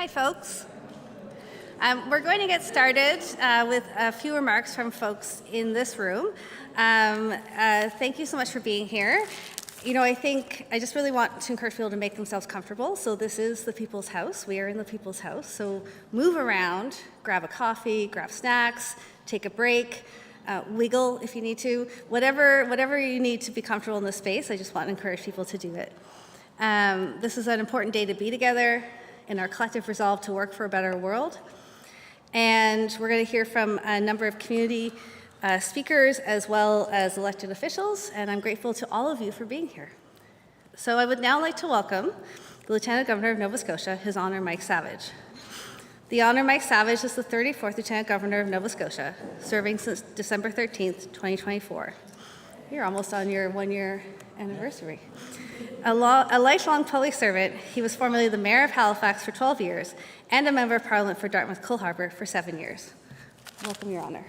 Hi, folks. We're going to get started with a few remarks from folks in this room. Thank you so much for being here. You know, I just really want to encourage people to make themselves comfortable. So this is the People's House. We are in the People's House. So move around, grab a coffee, grab snacks, take a break, wiggle if you need to. Whatever you need to be comfortable in this space, I just want to encourage people to do it. This is an important day to be together in our collective resolve to work for a better world. And we're going to hear from a number of community speakers as well as elected officials, and I'm grateful to all of you for being here. So I would now like to welcome the Lieutenant Governor of Nova Scotia, His Honour Mike Savage. The Honour Mike Savage is the 34th Lieutenant Governor of Nova Scotia, serving since December 13th, 2024. You're almost on your one-year anniversary. A lifelong public servant, he was formerly the Mayor of Halifax for 12 years and a Member of Parliament for Dartmouth-Cole Harbour for 7 years. Welcome, Your Honour.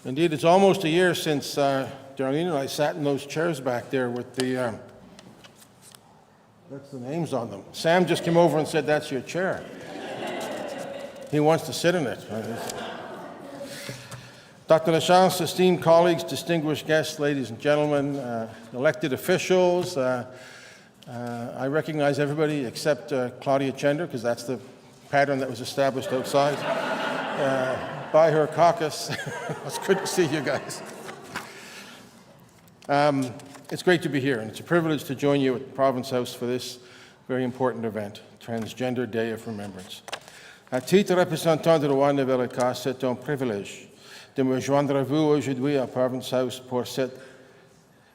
Indeed, it's almost a year since Darlene and I sat in those chairs back there with the, that's the names on them. Sam just came over and said, "That's your chair." He wants to sit in it. Dr. Lachance, esteemed colleagues, distinguished guests, ladies and gentlemen, elected officials, I recognize everybody except Claudia Chender, because that's the pattern that was established outside by her caucus. It's good to see you guys. It's great to be here, and it's a privilege to join you at the Province House for this very important event, Transgender Day of Remembrance. À titre représentant de Rwanda et Nouvelle-Écosse, c'est un privilège de me joindre à vous aujourd'hui à Province House pour cet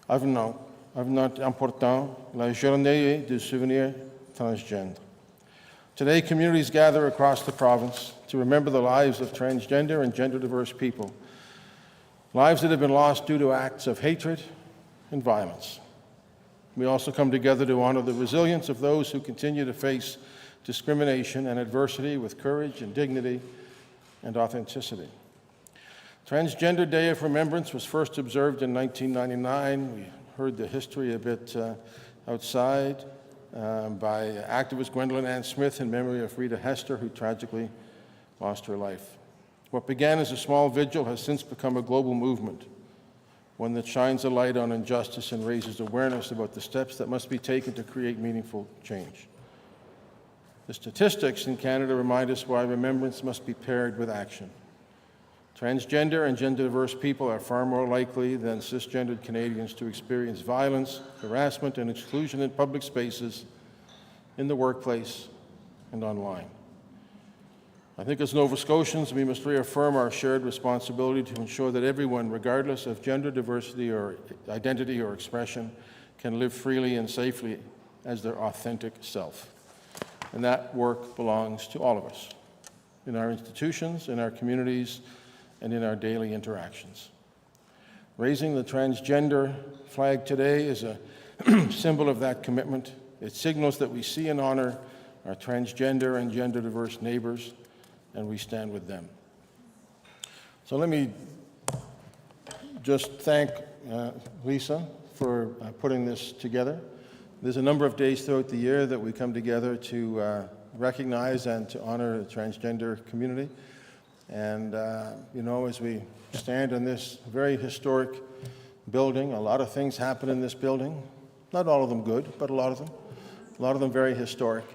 avenant important, la journée du souvenir transgender. Today, communities gather across the province to remember the lives of transgender and gender-diverse people, lives that have been lost due to acts of hatred and violence. We also come together to honor the resilience of those who continue to face discrimination and adversity with courage and dignity and authenticity. Transgender Day of Remembrance was first observed in 1999. We heard the history a bit outside by activist Gwendolyn Ann Smith in memory of Rita Hester, who tragically lost her life. What began as a small vigil has since become a global movement, one that shines a light on injustice and raises awareness about the steps that must be taken to create meaningful change. The statistics in Canada remind us why remembrance must be paired with action. Transgender and gender-diverse people are far more likely than cisgendered Canadians to experience violence, harassment, and exclusion in public spaces, in the workplace, and online. I think as Nova Scotians, we must reaffirm our shared responsibility to ensure that everyone, regardless of gender diversity or identity or expression, can live freely and safely as their authentic self. And that work belongs to all of us, in our institutions, in our communities, and in our daily interactions. Raising the transgender flag today is a symbol of that commitment. It signals that we see and honor our transgender and gender-diverse neighbors, and we stand with them. So let me just thank Lisa for putting this together. There's a number of days throughout the year that we come together to recognize and to honor the transgender community. And, you know, as we stand in this very historic building, a lot of things happen in this building. Not all of them good, but a lot of them. A lot of them very historic.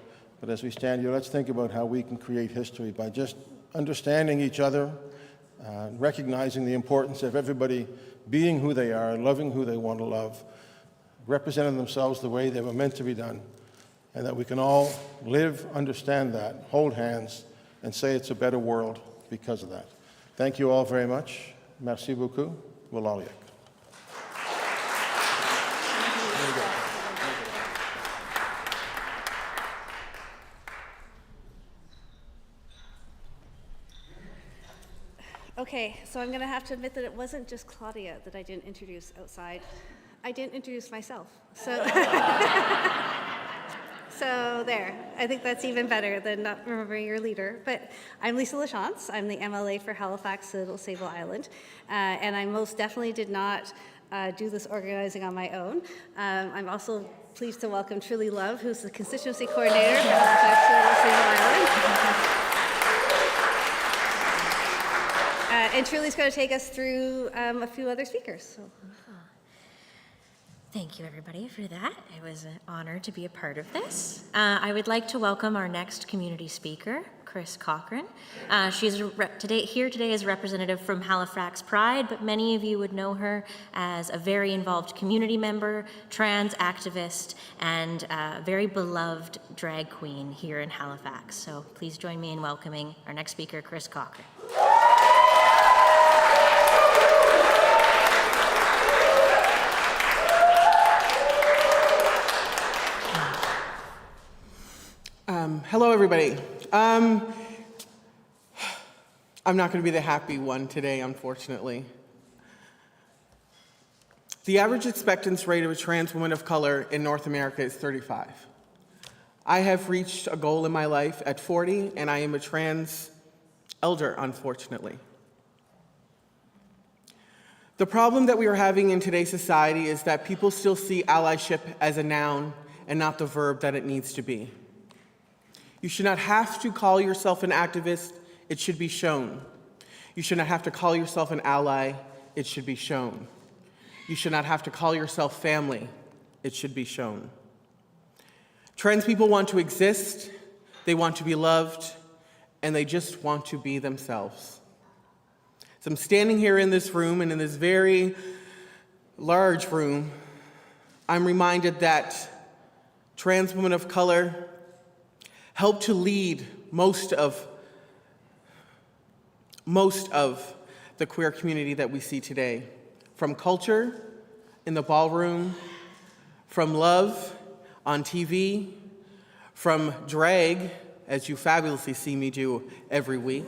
But as we stand here, let's think about how we can create history by just understanding each other, recognizing the importance of everybody being who they are, loving who they want to love, representing themselves the way they were meant to be done, and that we can all live, understand that, hold hands, and say it's a better world because of that. Thank you all very much. Merci beaucoup. Wallaliek. Okay, so I'm going to have to admit that it wasn't just Claudia that I didn't introduce outside. I didn't introduce myself. So, so there. I think that's even better than not remembering your leader. But I'm Lisa Lachance. I'm the MLA for Halifax, Little Sable Island. And I most definitely did not do this organizing on my own. I'm also pleased to welcome Truly Love, who's the constituency coordinator for Halifax Island. And Truly's going to take us through a few other speakers. So. Thank you, everybody, for that. It was an honor to be a part of this. I would like to welcome our next community speaker, Chris Cochran. She's here today as a representative from Halifax Pride, but many of you would know her as a very involved community member, trans activist, and a very beloved drag queen here in Halifax. So please join me in welcoming our next speaker, Chris Cochran. Hello, everybody. I'm not going to be the happy one today, unfortunately. The average expectancy rate of a trans woman of color in North America is 35. I have reached a goal in my life at 40, and I am a trans elder, unfortunately. The problem that we are having in today's society is that people still see allyship as a noun and not the verb that it needs to be. You should not have to call yourself an activist, it should be shown. You should not have to call yourself an ally, it should be shown. You should not have to call yourself family, it should be shown. Trans people want to exist, they want to be loved, and they just want to be themselves. So I'm standing here in this room, and in this very large room, I'm reminded that trans women of color help to lead most of the queer community that we see today. From culture, in the ballroom, from love, on TV, from drag, as you fabulously see me do every week.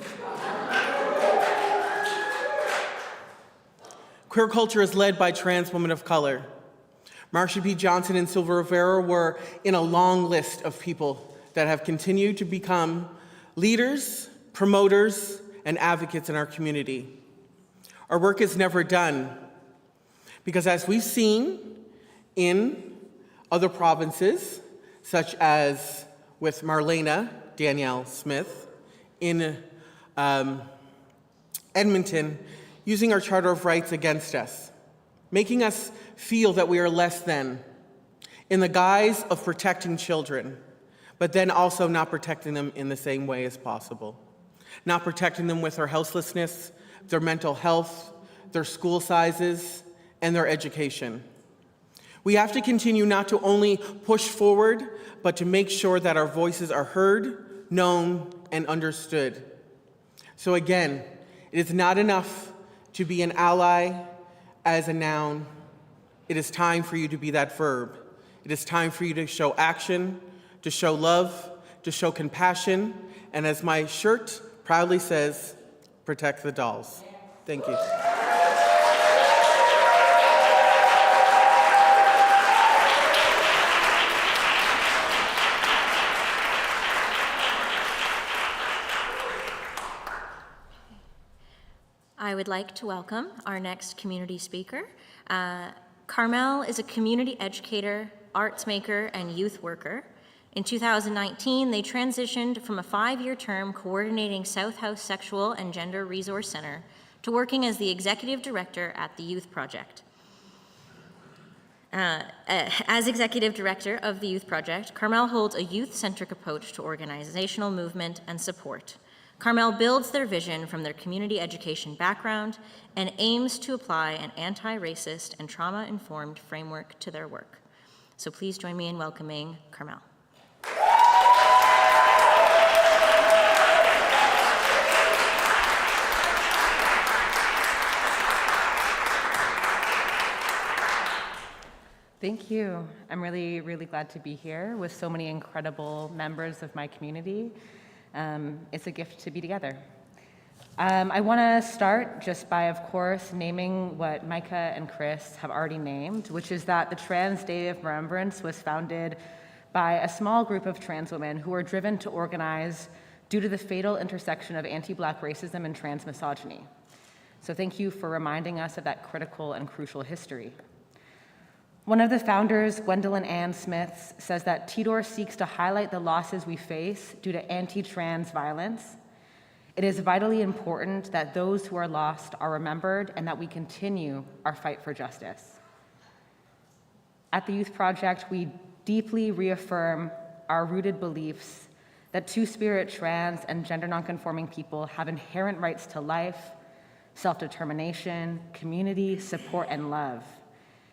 Queer culture is led by trans women of color. Marsha P. Johnson and Silva Rivera were in a long list of people that have continued to become leaders, promoters, and advocates in our community. Our work is never done because, as we've seen in other provinces, such as with Marlena Danielle Smith in Edmonton, using our Charter of Rights against us, making us feel that we are less than, in the guise of protecting children, but then also not protecting them in the same way as possible. Not protecting them with their houselessness, their mental health, their school sizes, and their education. We have to continue not to only push forward, but to make sure that our voices are heard, known, and understood. So again, it is not enough to be an ally as a noun. It is time for you to be that verb. It is time for you to show action, to show love, to show compassion, and as my shirt proudly says, protect the dolls. Thank you. I would like to welcome our next community speaker. Carmel is a community educator, arts maker, and youth worker. In 2019, they transitioned from a 5-year term coordinating South House Sexual and Gender Resource Center to working as the executive director at the Youth Project. As executive director of the Youth Project, Carmel holds a youth-centric approach to organizational movement and support. Carmel builds their vision from their community education background and aims to apply an anti-racist and trauma-informed framework to their work. So please join me in welcoming Carmel. Thank you. I'm really, really glad to be here with so many incredible members of my community. It's a gift to be together. I want to start just by, of course, naming what Micah and Chris have already named, which is that the Trans Day of Remembrance was founded by a small group of trans women who were driven to organize due to the fatal intersection of anti-Black racism and trans misogyny. So thank you for reminding us of that critical and crucial history. One of the founders, Gwendolyn Ann Smith, says that TDOR seeks to highlight the losses we face due to anti-trans violence. It is vitally important that those who are lost are remembered and that we continue our fight for justice. At the Youth Project, we deeply reaffirm our rooted beliefs that two-spirit, trans, and gender nonconforming people have inherent rights to life, self-determination, community, support, and love.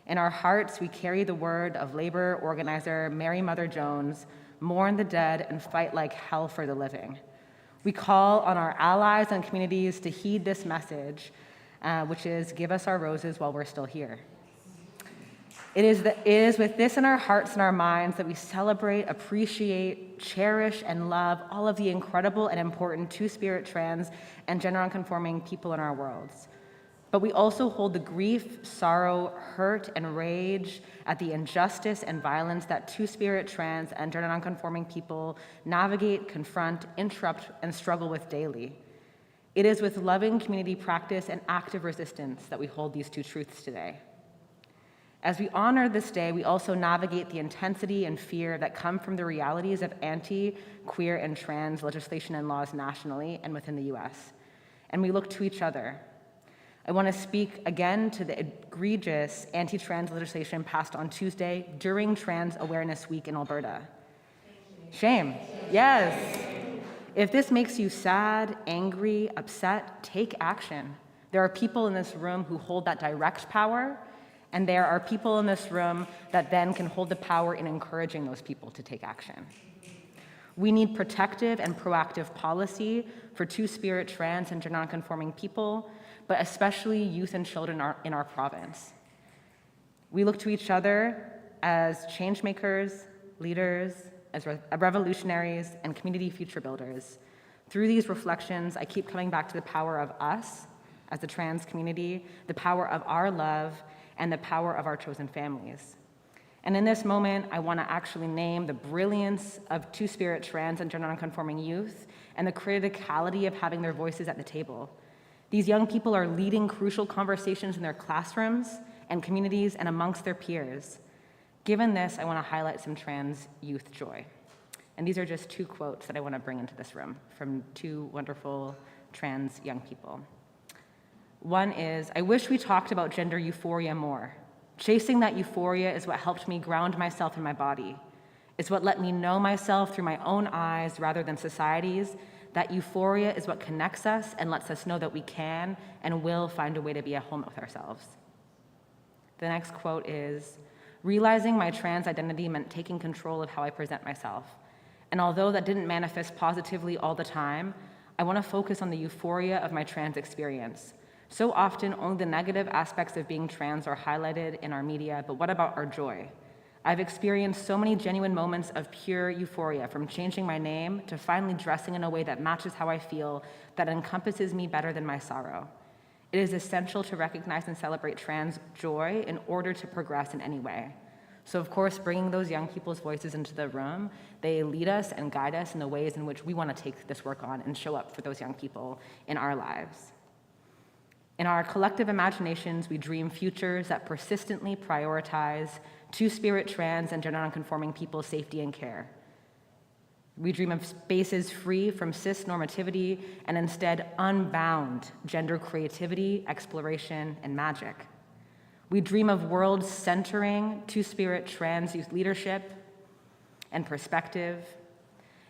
In our hearts, we carry the word of labor organizer Mary Mother Jones, mourn the dead and fight like hell for the living. We call on our allies and communities to heed this message, which is give us our roses while we're still here. It is with this in our hearts and our minds that we celebrate, appreciate, cherish, and love all of the incredible and important two-spirit, trans, and gender nonconforming people in our worlds. But we also hold the grief, sorrow, hurt, and rage at the injustice and violence that two-spirit, trans, and gender nonconforming people navigate, confront, interrupt, and struggle with daily. It is with loving community practice and active resistance that we hold these two truths today. As we honor this day, we also navigate the intensity and fear that come from the realities of anti-queer and trans legislation and laws nationally and within the US. And we look to each other. I want to speak again to the egregious anti-trans legislation passed on Tuesday during Trans Awareness Week in Alberta. Shame. Yes. If this makes you sad, angry, upset, take action. There are people in this room who hold that direct power, and there are people in this room that then can hold the power in encouraging those people to take action. We need protective and proactive policy for two-spirit, trans, and gender nonconforming people, but especially youth and children in our province. We look to each other as change makers, leaders, as revolutionaries, and community future builders. Through these reflections, I keep coming back to the power of us as the trans community, the power of our love, and the power of our chosen families. And in this moment, I want to actually name the brilliance of two-spirit, trans, and gender nonconforming youth, and the criticality of having their voices at the table. These young people are leading crucial conversations in their classrooms and communities and amongst their peers. Given this, I want to highlight some trans youth joy. And these are just two quotes that I want to bring into this room from two wonderful trans young people. One is, I wish we talked about gender euphoria more. Chasing that euphoria is what helped me ground myself in my body. It's what let me know myself through my own eyes rather than society's. That euphoria is what connects us and lets us know that we can and will find a way to be at home with ourselves. The next quote is, realizing my trans identity meant taking control of how I present myself. And although that didn't manifest positively all the time, I want to focus on the euphoria of my trans experience. So often, only the negative aspects of being trans are highlighted in our media, but what about our joy? I've experienced so many genuine moments of pure euphoria, from changing my name to finally dressing in a way that matches how I feel, that encompasses me better than my sorrow. It is essential to recognize and celebrate trans joy in order to progress in any way. So of course, bringing those young people's voices into the room, they lead us and guide us in the ways in which we want to take this work on and show up for those young people in our lives. In our collective imaginations, we dream futures that persistently prioritize two-spirit, trans, and gender nonconforming people's safety and care. We dream of spaces free from cis normativity and instead unbound gender creativity, exploration, and magic. We dream of worlds centering two-spirit, trans youth leadership and perspective.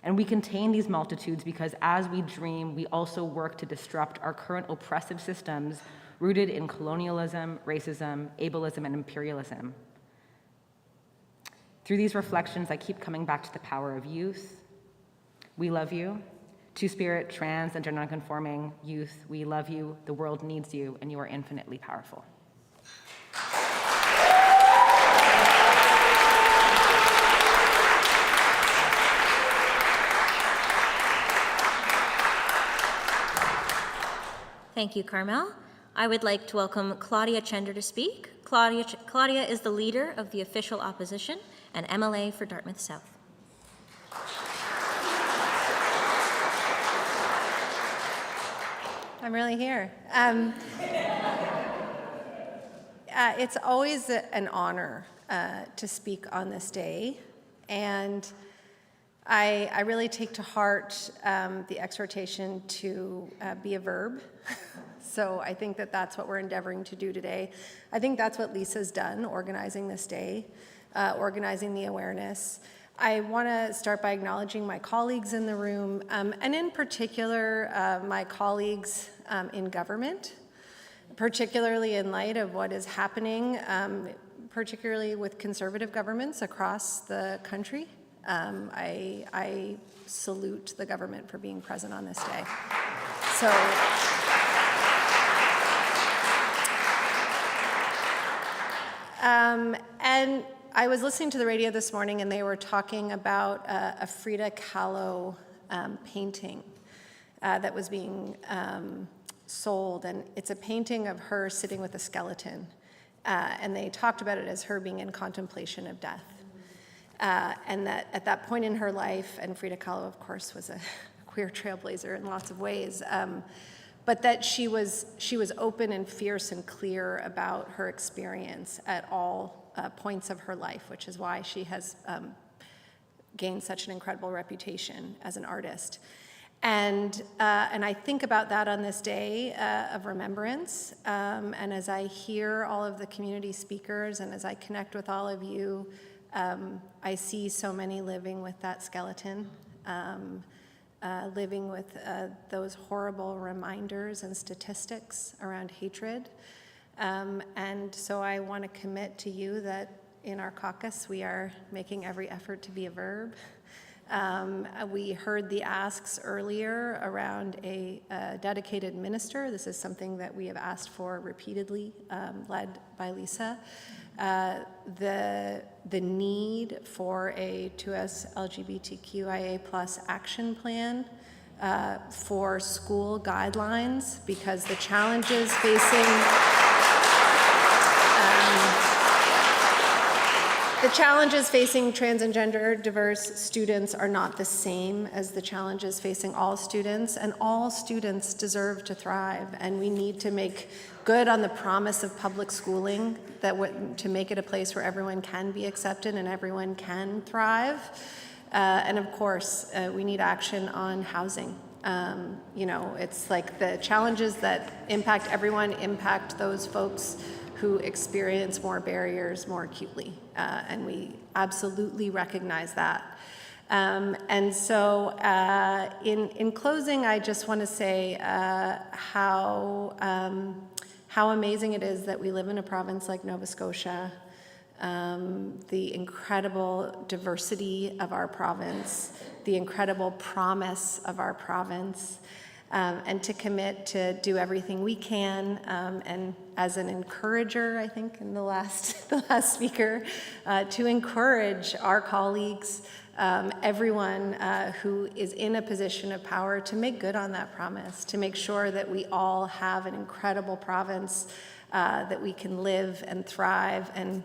And we contain these multitudes because as we dream, we also work to disrupt our current oppressive systems rooted in colonialism, racism, ableism, and imperialism. Through these reflections, I keep coming back to the power of youth. We love you. Two-spirit, trans, and gender nonconforming youth, we love you. The world needs you, and you are infinitely powerful. Thank you, Carmel. I would like to welcome Claudia Chender to speak. Claudia is the leader of the official opposition and MLA for Dartmouth South. I'm really here. It's always an honor to speak on this day, and I really take to heart the exhortation to be a verb. So I think that that's what we're endeavoring to do today. I think that's what Lisa's done, organizing this day, organizing the awareness. I want to start by acknowledging my colleagues in the room, and in particular, my colleagues in government, particularly in light of what is happening, particularly with conservative governments across the country. I salute the government for being present on this day. So, and I was listening to the radio this morning, and they were talking about a Frida Kahlo painting that was being sold, and it's a painting of her sitting with a skeleton, and they talked about it as her being in contemplation of death, and that at that point in her life, and Frida Kahlo, of course, was a queer trailblazer in lots of ways, but that she was open and fierce and clear about her experience at all points of her life, which is why she has gained such an incredible reputation as an artist. And I think about that on this day of remembrance, and as I hear all of the community speakers and as I connect with all of you, I see so many living with that skeleton, living with those horrible reminders and statistics around hatred. And so I want to commit to you that in our caucus, we are making every effort to be a verb. We heard the asks earlier around a dedicated minister. This is something that we have asked for repeatedly, led by Lisa. The need for a 2S LGBTQIA+ action plan for school guidelines, because the challenges facing trans and gender diverse students are not the same as the challenges facing all students, and all students deserve to thrive, and we need to make good on the promise of public schooling, to make it a place where everyone can be accepted and everyone can thrive. And of course, we need action on housing. It's like the challenges that impact everyone impact those folks who experience more barriers more acutely, and we absolutely recognize that. And so in closing, I just want to say how amazing it is that we live in a province like Nova Scotia, the incredible diversity of our province, the incredible promise of our province, and to commit to do everything we can, and as an encourager, I think, in the last speaker, to encourage our colleagues, everyone who is in a position of power, to make good on that promise, to make sure that we all have an incredible province that we can live and thrive and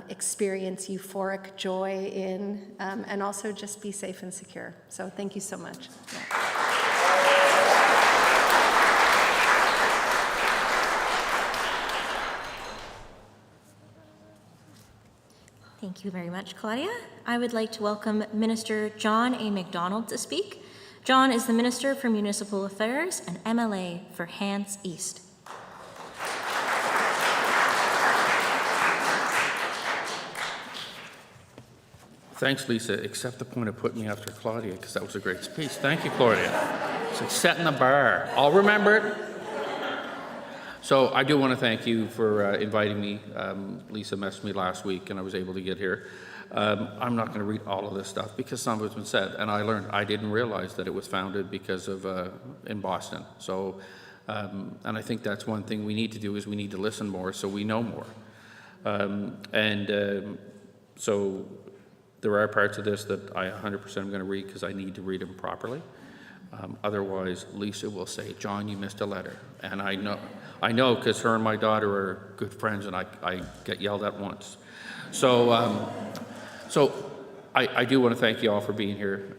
experience euphoric joy in, and also just be safe and secure. So thank you so much. Yeah. Thank you very much, Claudia. I would like to welcome Minister John A. MacDonald to speak. John is the Minister for Municipal Affairs and MLA for Hants East. Thanks, Lisa, except the point of putting me after Claudia, because that was a great speech. Thank you, Claudia. It's like setting the bar. I'll remember it. So I do want to thank you for inviting me. Lisa messaged me last week, and I was able to get here. I'm not going to read all of this stuff because some of it's been said, and I didn't realize that it was founded because of in Boston. So, and I think that's one thing we need to do is we need to listen more so we know more. So there are parts of this that I 100% am going to read because I need to read them properly. Otherwise, Lisa will say, "John, you missed a letter," and I know because her and my daughter are good friends, and I get yelled at once. So, I do want to thank you all for being here.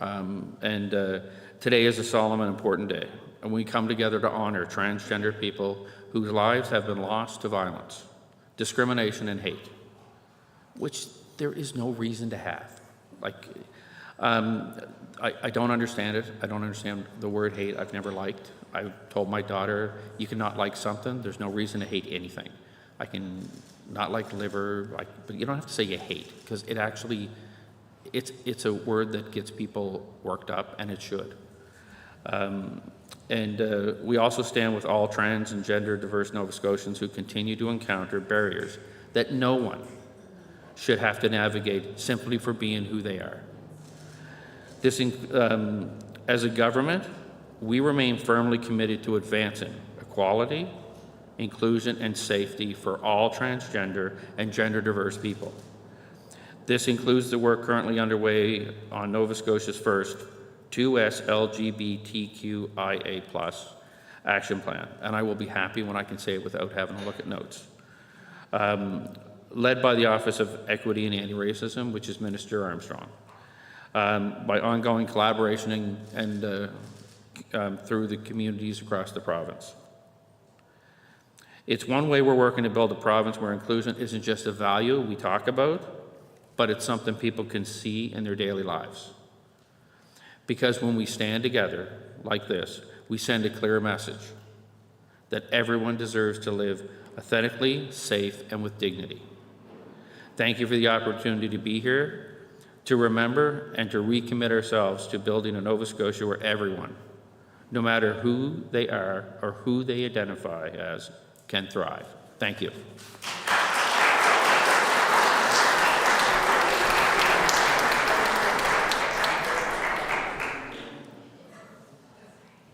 Today is a solemn and important day. and we come together to honor transgender people whose lives have been lost to violence, discrimination, and hate, which there is no reason to have. I don't understand it. I don't understand the word hate. I've never liked. I told my daughter, you cannot like something. There's no reason to hate anything. I can not like liver, but you don't have to say you hate, because it actually, it's a word that gets people worked up, and it should. We also stand with all trans and gender diverse Nova Scotians who continue to encounter barriers that no one should have to navigate simply for being who they are. As a government, we remain firmly committed to advancing equality, inclusion, and safety for all transgender and gender diverse people. This includes the work currently underway on Nova Scotia's first 2S LGBTQIA+ action plan, and I will be happy when I can say it without having to look at notes. Led by the Office of Equity and Anti-Racism, which is Minister Armstrong, by ongoing collaboration and through the communities across the province. It's one way we're working to build a province where inclusion isn't just a value we talk about, but it's something people can see in their daily lives. Because when we stand together like this, we send a clear message that everyone deserves to live authentically, safe, and with dignity. Thank you for the opportunity to be here, to remember and to recommit ourselves to building a Nova Scotia where everyone, no matter who they are or who they identify as, can thrive. Thank you.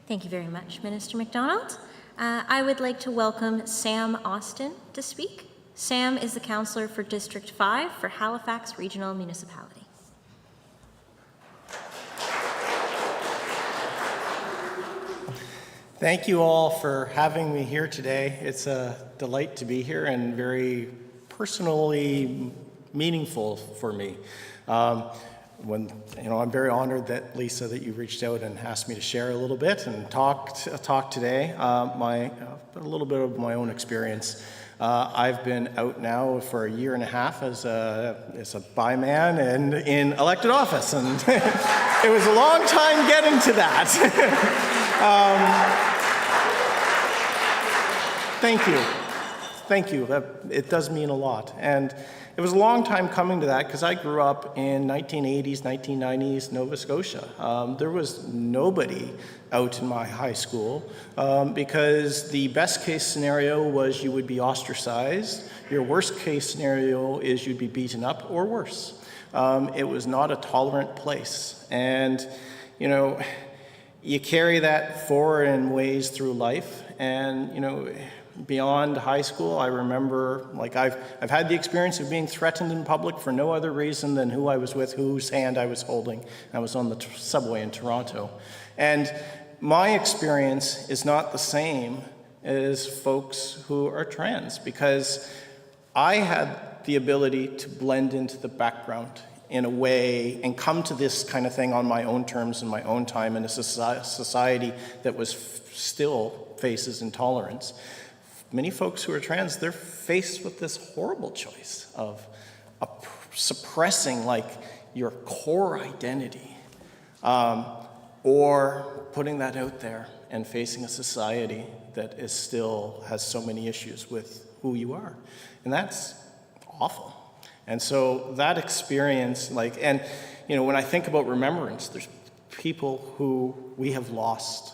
Thank you very much, Minister MacDonald. I would like to welcome Sam Austin to speak. Sam is the councillor for District 5 for Halifax Regional Municipality. Thank you all for having me here today. It's a delight to be here and very personally meaningful for me. I'm very honored that Lisa, that you reached out and asked me to share a little bit and talk today. A little bit of my own experience. I've been out now for a year and a half as a bi man and in elected office, and it was a long time getting to that. Thank you. It does mean a lot. And it was a long time coming to that because I grew up in 1980s, 1990s Nova Scotia. There was nobody out in my high school because the best case scenario was you would be ostracized. Your worst case scenario is you'd be beaten up or worse. It was not a tolerant place. And, you carry that forward in ways through life. And, beyond high school, I remember, I've had the experience of being threatened in public for no other reason than who I was with, whose hand I was holding. I was on the subway in Toronto. And my experience is not the same as folks who are trans, because I had the ability to blend into the background in a way and come to this kind of thing on my own terms in my own time in a society that was still faces intolerance. Many folks who are trans, they're faced with this horrible choice of suppressing your core identity or putting that out there and facing a society that is still has so many issues with who you are. And that's awful. And so that experience, when I think about remembrance, there's people who we have lost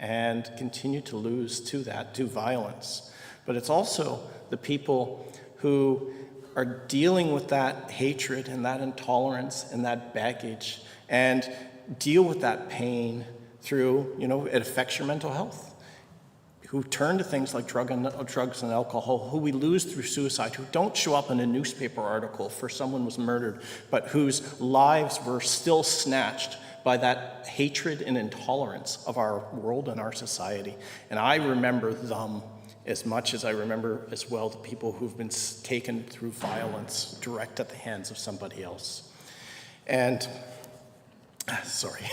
and continue to lose to violence. But it's also the people who are dealing with that hatred and that intolerance and that baggage and deal with that pain through, it affects your mental health, who turn to things like drugs and alcohol, who we lose through suicide, who don't show up in a newspaper article for someone was murdered, but whose lives were still snatched by that hatred and intolerance of our world and our society. And I remember them as much as I remember as well the people who've been taken through violence direct at the hands of somebody else. And Sorry.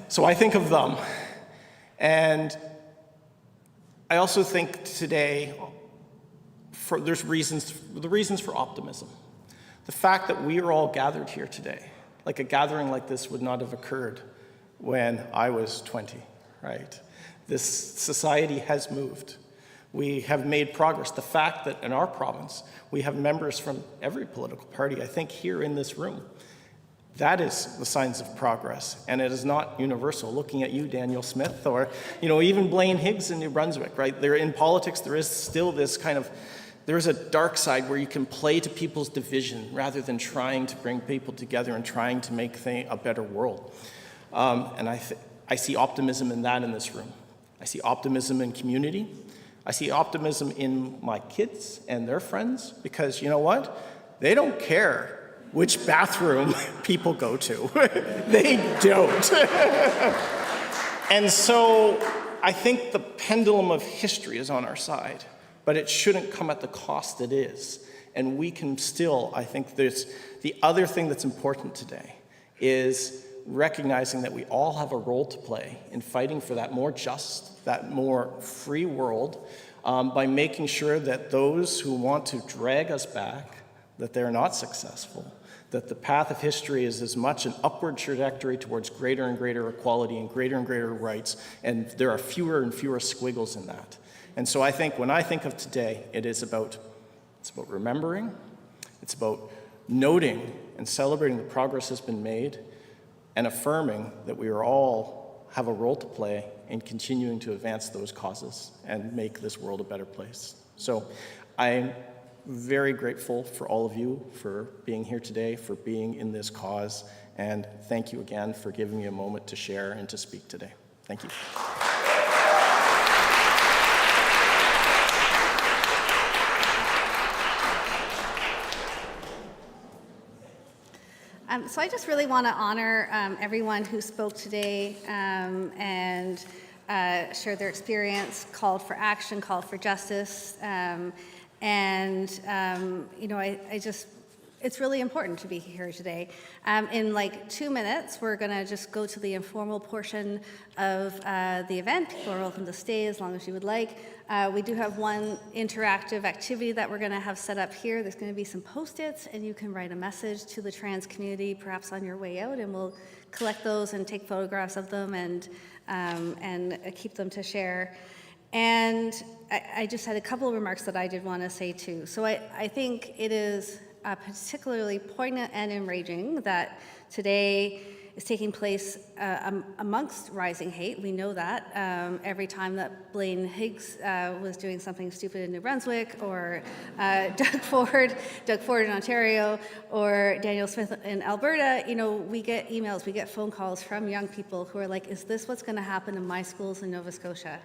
So I think of them. And I also think today there's the reasons for optimism. The fact that we are all gathered here today, like a gathering like this would not have occurred when I was 20, right? This society has moved. We have made progress. The fact that in our province, we have members from every political party, I think here in this room, that is the signs of progress, and it is not universal. Looking at you, Daniel Smith, or even Blaine Higgs in New Brunswick, right? There in politics, there is still this there is a dark side where you can play to people's division rather than trying to bring people together and trying to make a better world. And I see optimism in that in this room. I see optimism in community. I see optimism in my kids and their friends, because you know what? They don't care which bathroom people go to. They don't. And so I think the pendulum of history is on our side, but it shouldn't come at the cost it is. And we can still, I think the other thing that's important today is recognizing that we all have a role to play in fighting for that more just, that more free world, by making sure that those who want to drag us back, that they're not successful, that the path of history is as much an upward trajectory towards greater and greater equality and greater rights, and there are fewer and fewer squiggles in that. And so I think when I think of today, it's about remembering, it's about noting and celebrating the progress that's been made, and affirming that we are all have a role to play in continuing to advance those causes and make this world a better place. So I'm very grateful for all of you for being here today, for being in this cause, and thank you again for giving me a moment to share and to speak today. Thank you. So I just really want to honor everyone who spoke today and shared their experience, called for action, called for justice. It's really important to be here today. In like 2 minutes, we're going to just go to the informal portion of the event. People are welcome to stay as long as you would like. We do have one interactive activity that we're going to have set up here. There's going to be some Post-its, and you can write a message to the trans community perhaps on your way out, and we'll collect those and take photographs of them and keep them to share. And I just had a couple of remarks that I did want to say too. So I think it is particularly poignant and enraging that today is taking place amongst rising hate. We know that every time that Blaine Higgs was doing something stupid in New Brunswick, or Doug Ford in Ontario, or Daniel Smith in Alberta, we get emails, we get phone calls from young people who are like, is this what's going to happen in my schools in Nova Scotia?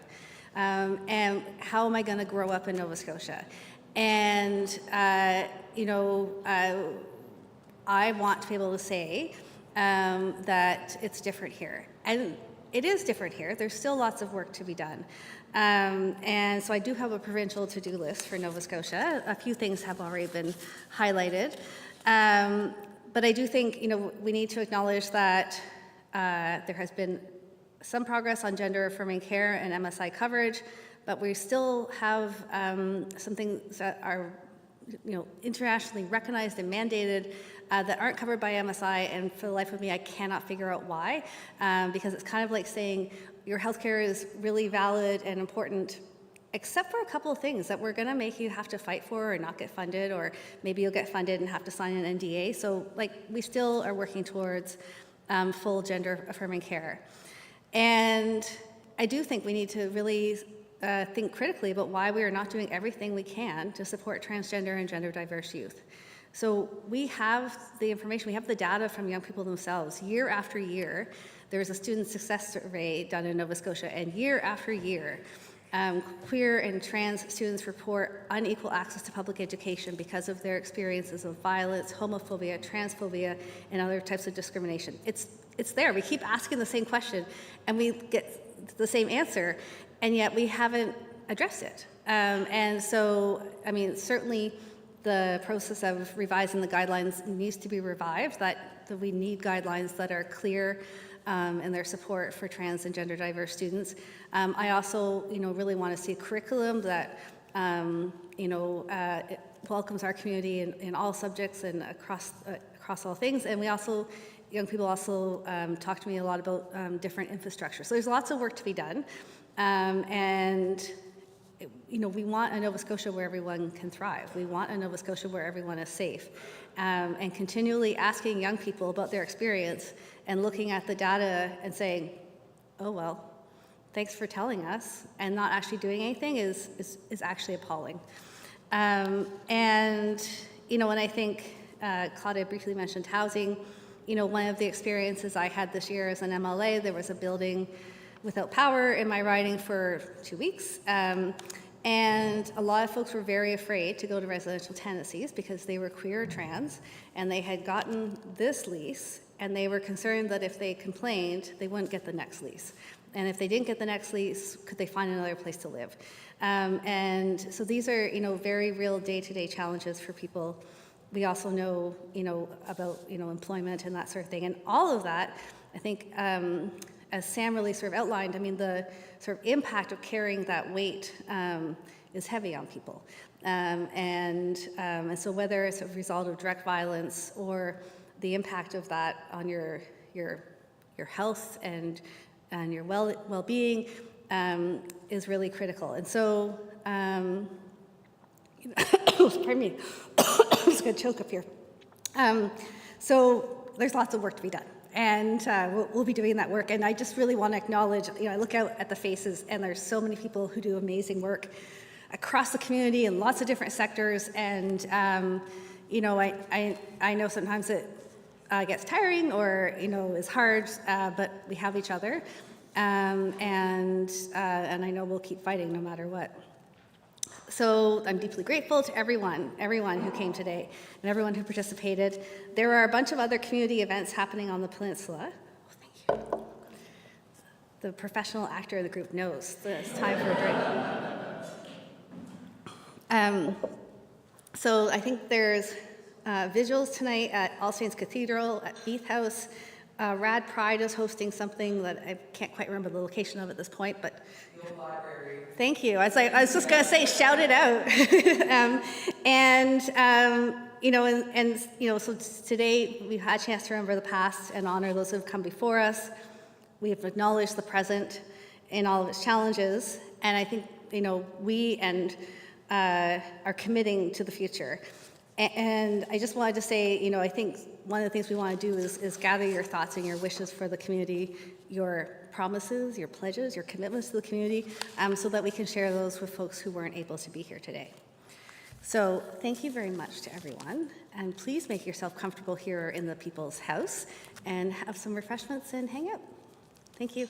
And how am I going to grow up in Nova Scotia? And, I want to be able to say that it's different here. And it is different here. There's still lots of work to be done. And so I do have a provincial to-do list for Nova Scotia. A few things have already been highlighted. But I do think, we need to acknowledge that there has been some progress on gender-affirming care and MSI coverage, but we still have some things that are, internationally recognized and mandated that aren't covered by MSI, and for the life of me, I cannot figure out why, because it's kind of like saying your healthcare is really valid and important, except for a couple of things that we're going to make you have to fight for or not get funded, or maybe you'll get funded and have to sign an NDA. So, we still are working towards full gender-affirming care. And I do think we need to really think critically about why we are not doing everything we can to support transgender and gender diverse youth. So we have the information, we have the data from young people themselves. Year after year, there is a student success survey done in Nova Scotia, and year after year, queer and trans students report unequal access to public education because of their experiences of violence, homophobia, transphobia, and other types of discrimination. It's there. We keep asking the same question, and we get the same answer, and yet we haven't addressed it. And so, certainly the process of revising the guidelines needs to be revived, that we need guidelines that are clear in their support for trans and gender diverse students. I also, really want to see a curriculum that, it welcomes our community in all subjects and across all things. And we also, young people also talk to me a lot about different infrastructure. So there's lots of work to be done. We want a Nova Scotia where everyone can thrive. We want a Nova Scotia where everyone is safe. And continually asking young people about their experience and looking at the data and saying, oh, well, thanks for telling us, and not actually doing anything is actually appalling. And I think Claudia briefly mentioned housing. One of the experiences I had this year as an MLA, there was a building without power in my riding for 2 weeks. And a lot of folks were very afraid to go to residential tenancies because they were queer or trans, and they had gotten this lease, and they were concerned that if they complained, they wouldn't get the next lease. And if they didn't get the next lease, could they find another place to live? And so these are, very real day-to-day challenges for people. We also know, about, employment and that sort of thing. And all of that, I think, as Sam really sort of outlined, the sort of impact of carrying that weight is heavy on people. And so whether it's a result of direct violence or the impact of that on your health and your well-being is really critical. And so, pardon me, I'm just going to choke up here. So there's lots of work to be done. And we'll be doing that work. And I just really want to acknowledge, I look out at the faces, and there's so many people who do amazing work across the community in lots of different sectors. And, I know sometimes it gets tiring or, is hard, but we have each other. And I know we'll keep fighting no matter what. So I'm deeply grateful to everyone who came today and everyone who participated. There are a bunch of other community events happening on the peninsula. Oh, thank you. The professional actor of the group knows that it's time for a drink. So I think there's visuals tonight at All Saints Cathedral, at Beath House. Rad Pride is hosting something that I can't quite remember the location of at this point, but thank you. I was just going to say, shout it out. So today we've had a chance to remember the past and honor those who have come before us. We have acknowledged the present in all of its challenges, and I think we are committing to the future. And I just wanted to say, I think one of the things we want to do is gather your thoughts and your wishes for the community, your promises, your pledges, your commitments to the community, so that we can share those with folks who weren't able to be here today. So thank you very much to everyone, and please make yourself comfortable here in the People's House and have some refreshments and hang out. Thank you.